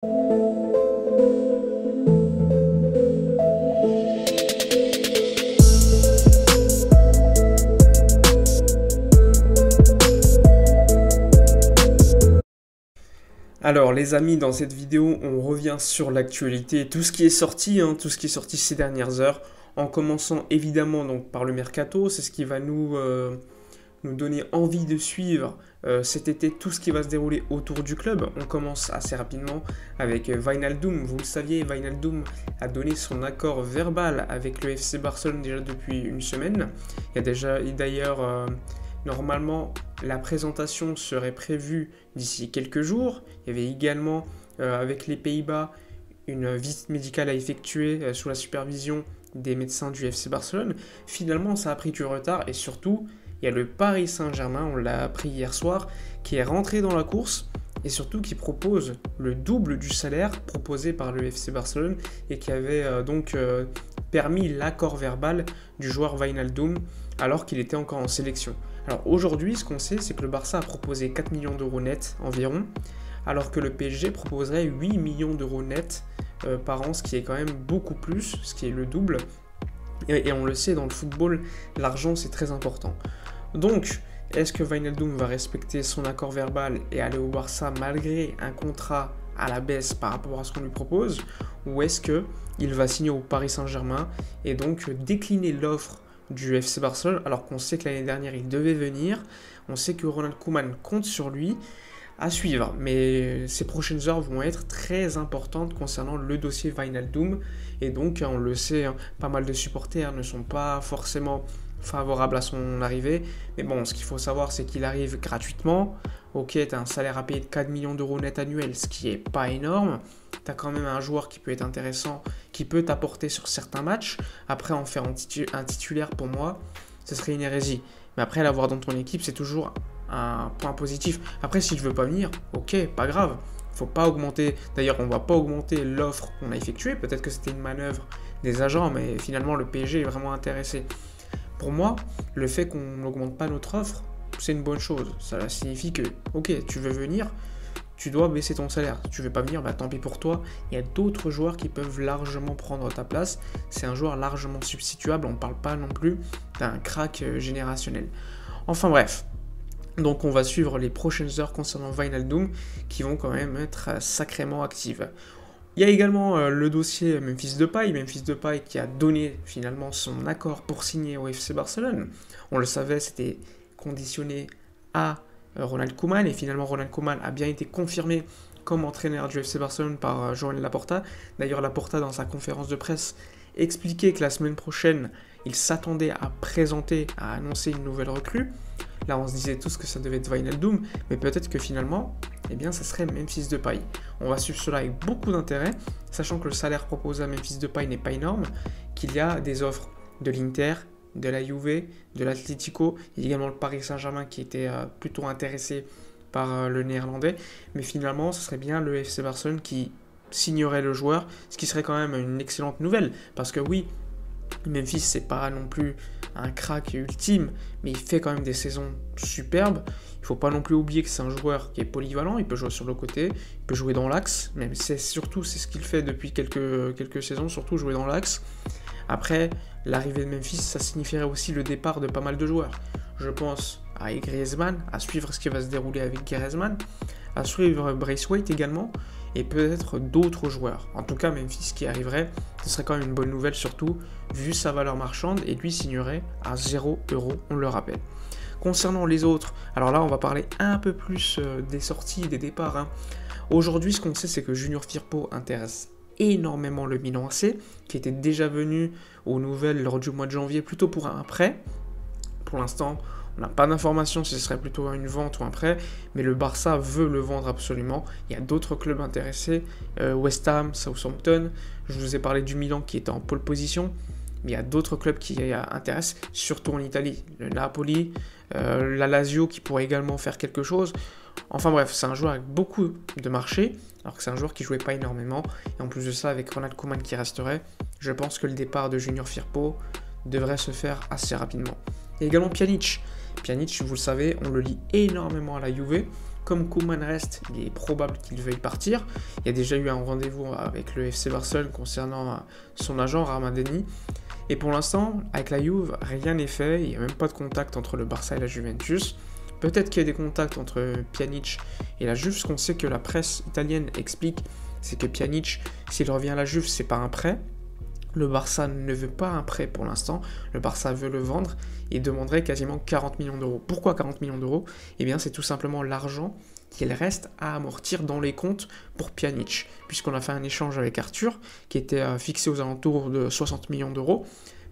Alors les amis, dans cette vidéo, on revient sur l'actualité, tout ce qui est sorti, tout ce qui est sorti ces dernières heures, en commençant évidemment donc par le mercato, c'est ce qui va nous donner envie de suivre cet été tout ce qui va se dérouler autour du club. On commence assez rapidement avec Wijnaldum. Vous le saviez, Wijnaldum a donné son accord verbal avec le FC Barcelone déjà depuis une semaine. Il y a déjà d'ailleurs... Normalement, la présentation serait prévue d'ici quelques jours. Il y avait également, avec les Pays-Bas, une visite médicale à effectuer sous la supervision des médecins du FC Barcelone. Finalement, ça a pris du retard et surtout, il y a le Paris Saint-Germain, on l'a appris hier soir, qui est rentré dans la course et surtout qui propose le double du salaire proposé par le FC Barcelone et qui avait permis l'accord verbal du joueur Wijnaldum alors qu'il était encore en sélection. Alors aujourd'hui, ce qu'on sait, c'est que le Barça a proposé 4 millions d'euros net environ, alors que le PSG proposerait 8 millions d'euros net par an, ce qui est quand même beaucoup plus, ce qui est le double. Et on le sait, dans le football, l'argent c'est très important. Donc, est-ce que Wijnaldum va respecter son accord verbal et aller au Barça malgré un contrat à la baisse par rapport à ce qu'on lui propose, ou est-ce qu'il va signer au Paris Saint-Germain et donc décliner l'offre du FC Barcelone, alors qu'on sait que l'année dernière il devait venir, on sait que Ronald Koeman compte sur lui, à suivre, mais ces prochaines heures vont être très importantes concernant le dossier Wijnaldum, et donc on le sait, pas mal de supporters ne sont pas forcément favorables à son arrivée, mais bon, ce qu'il faut savoir c'est qu'il arrive gratuitement. Ok, tu as un salaire à payer de 4 millions d'euros net annuels, ce qui est pas énorme. Tu as quand même un joueur qui peut être intéressant, qui peut t'apporter sur certains matchs. Après, en faire un titulaire, pour moi, ce serait une hérésie. Mais après, l'avoir dans ton équipe, c'est toujours un point positif. Après, s'il ne veut pas venir, ok, pas grave. Faut pas augmenter. D'ailleurs, on ne va pas augmenter l'offre qu'on a effectuée. Peut-être que c'était une manœuvre des agents, mais finalement, le PSG est vraiment intéressé. Pour moi, le fait qu'on n'augmente pas notre offre, c'est une bonne chose. Ça signifie que, ok, tu veux venir, tu dois baisser ton salaire. Si tu veux pas venir, bah tant pis pour toi. Il y a d'autres joueurs qui peuvent largement prendre ta place. C'est un joueur largement substituable. On ne parle pas non plus d'un crack générationnel. Enfin bref. Donc on va suivre les prochaines heures concernant Wijnaldum qui vont quand même être sacrément actives. Il y a également le dossier Memphis Depay qui a donné finalement son accord pour signer au FC Barcelone. On le savait, c'était conditionné à Ronald Koeman, et finalement Ronald Koeman a bien été confirmé comme entraîneur du FC Barcelone par Joan Laporta. D'ailleurs, Laporta, dans sa conférence de presse, expliquait que la semaine prochaine, il s'attendait à annoncer une nouvelle recrue. Là, on se disait tous que ça devait être Wijnaldum, mais peut-être que finalement, eh bien, ça serait Memphis Depay. On va suivre cela avec beaucoup d'intérêt, sachant que le salaire proposé à Memphis Depay n'est pas énorme, qu'il y a des offres de l'Inter, de la Juve, de l'Atlético, il y a également le Paris Saint-Germain qui était plutôt intéressé par le néerlandais, mais finalement, ce serait bien le FC Barcelone qui signerait le joueur, ce qui serait quand même une excellente nouvelle, parce que oui, Memphis, c'est pas non plus un crack ultime, mais il fait quand même des saisons superbes. Il faut pas non plus oublier que c'est un joueur qui est polyvalent, il peut jouer sur le côté, il peut jouer dans l'axe, même c'est ce qu'il fait depuis quelques saisons, surtout jouer dans l'axe. Après, l'arrivée de Memphis, ça signifierait aussi le départ de pas mal de joueurs. Je pense à Griezmann, à suivre ce qui va se dérouler avec Griezmann, à suivre Braithwaite également, et peut-être d'autres joueurs. En tout cas, Memphis qui arriverait, ce serait quand même une bonne nouvelle, surtout vu sa valeur marchande, et lui signerait à 0 €, on le rappelle. Concernant les autres, alors là on va parler un peu plus des sorties, des départs. Aujourd'hui, ce qu'on sait, c'est que Junior Firpo intéresse énormément le Milan AC, qui était déjà venu aux nouvelles lors du mois de janvier, plutôt pour un prêt. Pour l'instant, on n'a pas d'informations si ce serait plutôt une vente ou un prêt, mais le Barça veut le vendre absolument. Il y a d'autres clubs intéressés, West Ham, Southampton, je vous ai parlé du Milan qui était en pole position, mais il y a d'autres clubs qui intéressent, surtout en Italie, le Napoli, la Lazio qui pourrait également faire quelque chose. Enfin bref, c'est un joueur avec beaucoup de marché, alors que c'est un joueur qui jouait pas énormément, et en plus de ça, avec Ronald Koeman qui resterait, je pense que le départ de Junior Firpo devrait se faire assez rapidement. Et également Pjanic, vous le savez, on le lit énormément à la Juve, Comme Koeman reste, il est probable qu'il veuille partir. Il y a déjà eu un rendez-vous avec le FC Barcelone concernant son agent Ramadani. Et pour l'instant, avec la Juve, rien n'est fait. Il n'y a même pas de contact entre le Barça et la Juventus. Peut-être qu'il y a des contacts entre Pjanic et la Juve. Ce qu'on sait que la presse italienne explique, c'est que Pjanic, s'il revient à la Juve, c'est pas un prêt. Le Barça ne veut pas un prêt pour l'instant. Le Barça veut le vendre et demanderait quasiment 40 millions d'euros. Pourquoi 40 millions d'euros? Eh bien, c'est tout simplement l'argent qu'il reste à amortir dans les comptes pour Pjanic, puisqu'on a fait un échange avec Arthur, qui était fixé aux alentours de 60 millions d'euros,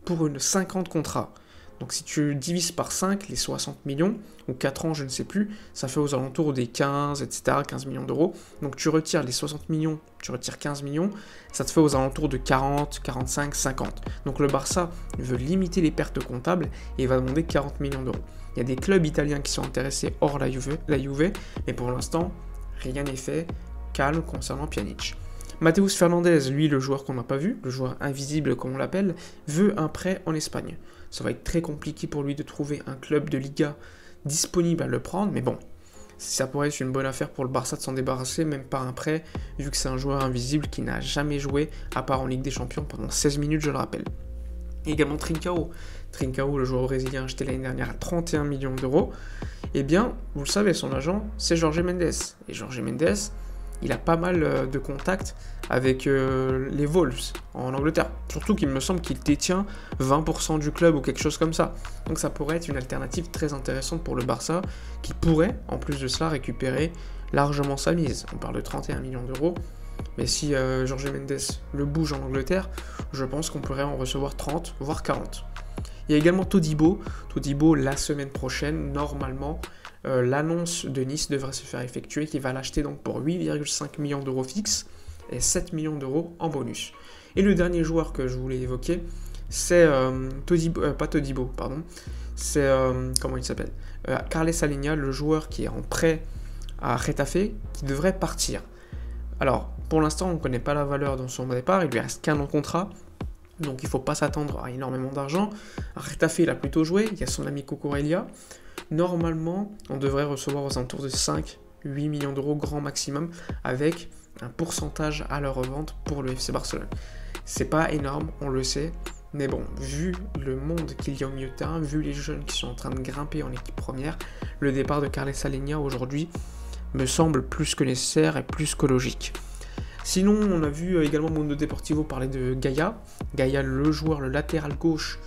pour une 50 contrats. Donc si tu divises par 5 les 60 millions, ou 4 ans, je ne sais plus, ça fait aux alentours des 15, etc., 15 millions d'euros. Donc tu retires les 60 millions, tu retires 15 millions, ça te fait aux alentours de 40, 45, 50. Donc le Barça veut limiter les pertes comptables et va demander 40 millions d'euros. Il y a des clubs italiens qui sont intéressés hors la Juve, mais pour l'instant, rien n'est fait, calme concernant Pjanic. Mateus Fernandez, lui, le joueur qu'on n'a pas vu, le joueur invisible comme on l'appelle, veut un prêt en Espagne. Ça va être très compliqué pour lui de trouver un club de Liga disponible à le prendre, mais bon, ça pourrait être une bonne affaire pour le Barça de s'en débarrasser, même par un prêt, vu que c'est un joueur invisible qui n'a jamais joué, à part en Ligue des Champions, pendant 16 minutes, je le rappelle. Et également Trincao. Trincao, le joueur brésilien acheté l'année dernière à 31 millions d'euros. Eh bien, vous le savez, son agent, c'est Jorge Mendes. Et Jorge Mendes, il a pas mal de contacts avec les Wolves en Angleterre. Surtout qu'il me semble qu'il détient 20% du club ou quelque chose comme ça. Donc ça pourrait être une alternative très intéressante pour le Barça, qui pourrait, en plus de cela, récupérer largement sa mise. On parle de 31 millions d'euros. Mais si Jorge Mendes le bouge en Angleterre, je pense qu'on pourrait en recevoir 30, voire 40. Il y a également Todibo. Todibo, la semaine prochaine, normalement, l'annonce de Nice devrait se faire effectuer, qui va l'acheter donc pour 8,5 millions d'euros fixes et 7 millions d'euros en bonus. Et le dernier joueur que je voulais évoquer, c'est c'est, comment il s'appelle, Carles Alenia, le joueur qui est en prêt à Getafe, qui devrait partir. Alors, pour l'instant, on ne connaît pas la valeur de son départ, il lui reste qu'un an de contrat, donc il ne faut pas s'attendre à énormément d'argent. Getafe, il a plutôt joué, il y a son ami Cucurella. Normalement, on devrait recevoir aux alentours de 5-8 millions d'euros grand maximum, avec un pourcentage à la revente pour le FC Barcelone. C'est pas énorme, on le sait, mais bon, vu le monde qu'il y a au milieu de terrain, vu les jeunes qui sont en train de grimper en équipe première, le départ de Carles Alenia aujourd'hui me semble plus que nécessaire et plus que logique. Sinon, on a vu également Mundo Deportivo parler de Gaïa. Gaïa, le joueur, le latéral gauche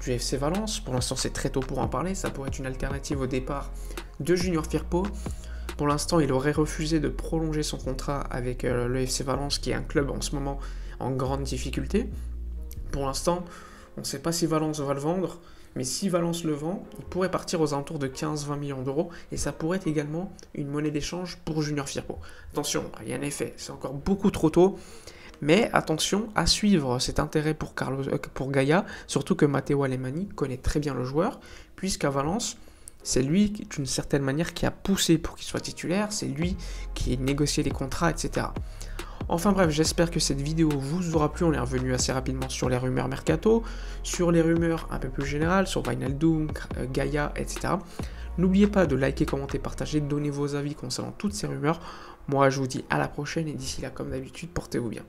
du FC Valence. Pour l'instant, c'est très tôt pour en parler. Ça pourrait être une alternative au départ de Junior Firpo. Pour l'instant, il aurait refusé de prolonger son contrat avec le FC Valence, qui est un club en ce moment en grande difficulté. Pour l'instant, on ne sait pas si Valence va le vendre, mais si Valence le vend, il pourrait partir aux alentours de 15-20 millions d'euros, et ça pourrait être également une monnaie d'échange pour Junior Firpo. Attention, rien n'est fait, c'est encore beaucoup trop tôt, mais attention à suivre cet intérêt pour Gaïa, surtout que Matteo Alemany connaît très bien le joueur, puisqu'à Valence, c'est lui, d'une certaine manière, qui a poussé pour qu'il soit titulaire, c'est lui qui a négocié les contrats, etc. Enfin bref, j'espère que cette vidéo vous aura plu. On est revenu assez rapidement sur les rumeurs mercato, sur les rumeurs un peu plus générales, sur Wijnaldum, Gaïa, etc. N'oubliez pas de liker, commenter, partager, donner vos avis concernant toutes ces rumeurs. Moi, je vous dis à la prochaine et d'ici là, comme d'habitude, portez-vous bien.